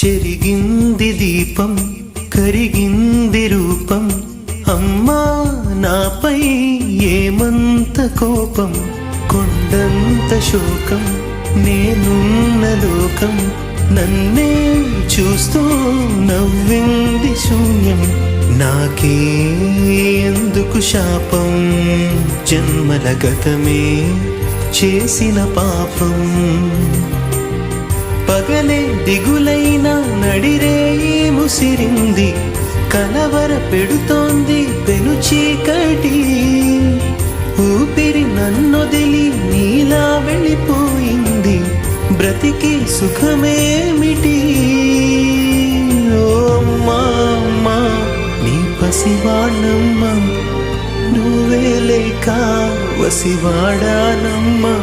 చెరిగింది దీపం కరిగింది రూపం అమ్మా నాపై ఏమంత కోపం కొండంత శోకం నేనున్న లోకం నన్నే చూస్తూ నవ్వింది శూన్యం నాకే ఎందుకు శాపం జన్మల గతమే చేసిన పాపం పగలే దిగులైన నడిరేయి ముసిరింది కలవర పెడుతోంది పెను చీకటి ఊపిరి నన్నొదిలి నీలా వెళ్ళిపోయింది బ్రతికి సుఖమేమిటి ఓ అమ్మా నీ పసివాణమ్మ నువ్వే లేక వసివాడానమ్మా